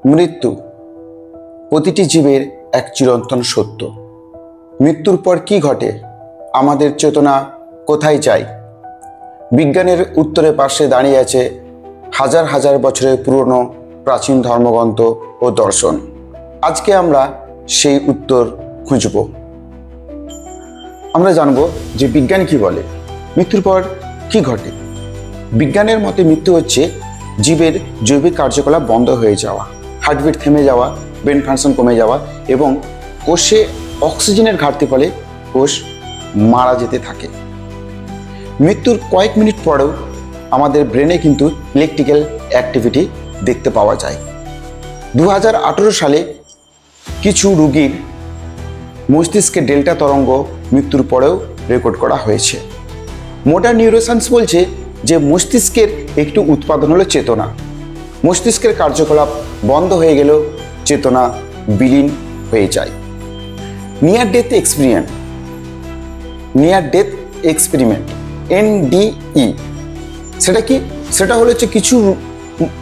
মৃত্যু প্রতিটি জীবের এক চিরন্তন সত্য। মৃত্যুর পর কি ঘটে? আমাদের চেতনা কোথায় যায়? বিজ্ঞানের উত্তরের পাশে দাঁড়িয়ে আছে হাজার হাজার বছরের পুরনো প্রাচীন ধর্মগ্রন্থ ও দর্শন। আজকে আমরা সেই উত্তর খুঁজব। আমরা জানব যে বিজ্ঞান কি বলে, মৃত্যুর পর কি ঘটে। বিজ্ঞানের মতে মৃত্যু হচ্ছে জীবের জৈবিক কার্যকলাপ বন্ধ হয়ে যাওয়া, হার্টবিট থেমে যাওয়া, ব্রেন ফাংশন কমে যাওয়া এবং কোষে অক্সিজেনের ঘাটতি ফলে কোষ মারা যেতে থাকে। মৃত্যুর কয়েক মিনিট পরেও আমাদের ব্রেনে কিন্তু ইলেকট্রিক্যাল অ্যাক্টিভিটি দেখতে পাওয়া যায়। 2018 সালে কিছু রোগীর মস্তিষ্কে ডেল্টা তরঙ্গ মৃত্যুর পরেও রেকর্ড করা হয়েছে। মডার্ন নিউরোসায়েন্স বলছে যে মস্তিষ্কের একটু উৎপাদন হলো চেতনা। মস্তিষ্কের কার্যকলাপ বন্ধ হয়ে গেলেও চেতনা বিলীন হয়ে যায়। নিয়ার ডেথ এক্সপেরিমেন্ট NDE সেটা কি? সেটা হলো যে কিছু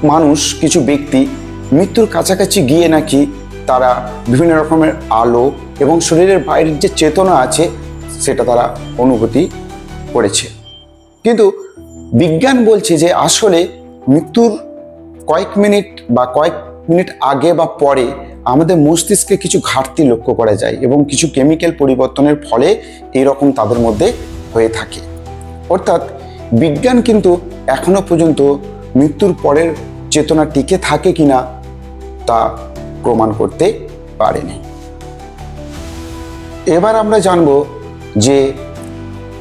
মানুষ, কিছু ব্যক্তি মৃত্যুর কাছাকাছি গিয়ে নাকি তারা বিভিন্ন রকমের আলো এবং শরীরের বাইরের যে চেতনা আছে সেটা তারা অনুভূতি করেছে। কিন্তু বিজ্ঞান বলছে যে আসলে মৃত্যুর কয়েক মিনিট আগে বা পরে আমাদের মস্তিষ্কে কিছু ঘাটতি লক্ষ্য করা যায় এবং কিছু কেমিক্যাল পরিবর্তনের ফলে এরকম তাদের মধ্যে হয়ে থাকে। অর্থাৎ বিজ্ঞান কিন্তু এখনো পর্যন্ত মৃত্যুর পরের চেতনা টিকে থাকে কিনা তা প্রমাণ করতে পারেনি। এবার আমরা জানব যে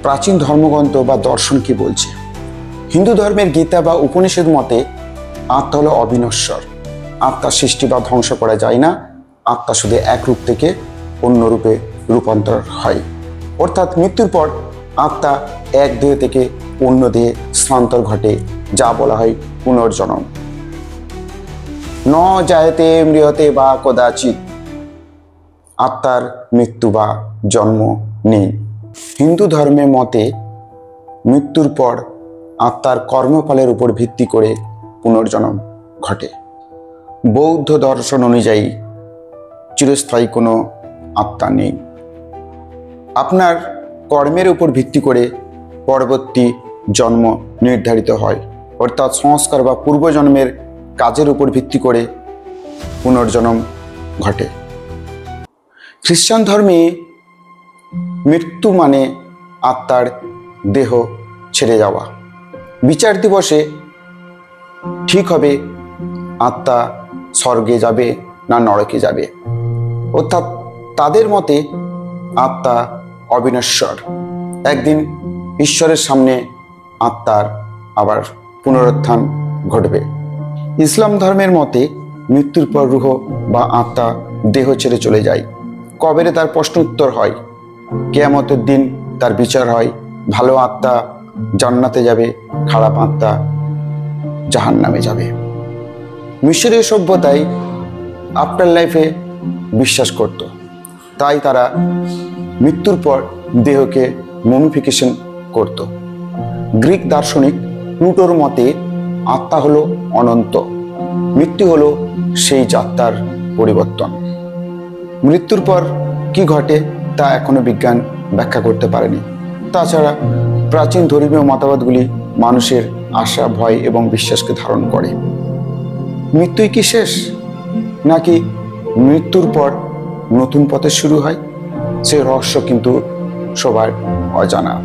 প্রাচীন ধর্মগ্রন্থ বা দর্শন কি বলছে। হিন্দু ধর্মের গীতা বা উপনিষদ মতে আত্মা হলো অবিনশ্বর। আত্মা সৃষ্টি বা ধ্বংস করা যায় না। আত্মা শুধু এক রূপ থেকে অন্য রূপে রূপান্তর হয়। অর্থাৎ মৃত্যুর পর আত্মা এক দেহ থেকে অন্য দেহে স্থানান্তর ঘটে, যা বলা হয় পুনর্জন্ম। ন জায়তে ম্রিয়তে বা কদাচিৎ, আত্মার মৃত্যু বা জন্ম নেই। হিন্দু ধর্মের মতে মৃত্যুর পর আত্মার কর্মফলের উপর ভিত্তি করে পুনর্জন্ম ঘটে। বৌদ্ধ দর্শন অনুযায়ী চিরস্থায়ী কোনো আত্মা নেই। আপনার কর্মের উপর ভিত্তি করে পরবর্তী জন্ম নির্ধারিত হয়। অর্থাৎ সংস্কার বা পূর্বজন্মের কাজের উপর ভিত্তি করে পুনর্জন্ম ঘটে। খ্রিস্টান ধর্মে মৃত্যু মানে আত্মার দেহ ছেড়ে যাওয়া। বিচার দিবসে ঠিক হবে আত্মা স্বর্গে যাবে না নরকে যাবে। অর্থাৎ তাদের মতে আত্মা অবিনশ্বর। একদিন ঈশ্বরের সামনে আত্মার আবার পুনরুত্থান ঘটবে। ইসলাম ধর্মের মতে মৃত্যুর পর রূহ বা আত্মা দেহ ছেড়ে চলে যায়। কবরে তার প্রশ্ন উত্তর হয়। কিয়ামতের দিন তার বিচার হয়। ভালো আত্মা জান্নাতে যাবে, খারাপ আত্মা জাহান্নামে যাবে। মিশরীয় সভ্যতায় আফটার লাইফে বিশ্বাস করত। তাই তারা মৃত্যুর পর দেহকে মমিফিকেশন করত। গ্রিক দার্শনিক প্লুটোর মতে আত্মা হলো অনন্ত, মৃত্যু হলো সেই যাত্রার পরিবর্তন। মৃত্যুর পর কি ঘটে তা এখনো বিজ্ঞান ব্যাখ্যা করতে পারেনি। তাছাড়া প্রাচীন ধর্মীয় মতবাদগুলি মানুষের আশা, ভয় এবং বিশ্বাসকে ধারণ করে। মৃত্যুই কি শেষ, নাকি মৃত্যুর পর নতুন পথে শুরু হয়? সে রহস্য কিন্তু সবার অজানা।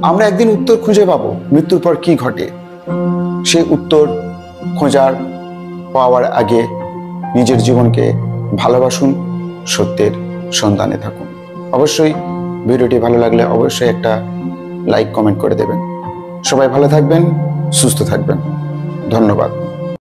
আমরা একদিন উত্তর খুঁজে পাবো মৃত্যুর পর কি ঘটে। সেই উত্তর খোঁজার পাওয়ার আগে নিজের জীবনকে ভালোবাসুন, সত্যের সন্ধানে থাকুন। অবশ্যই ভিডিওটি ভালো লাগলে অবশ্যই একটা লাইক, কমেন্ট করে দেবেন। সবাই ভালো থাকবেন, সুস্থ থাকবেন। ধন্যবাদ।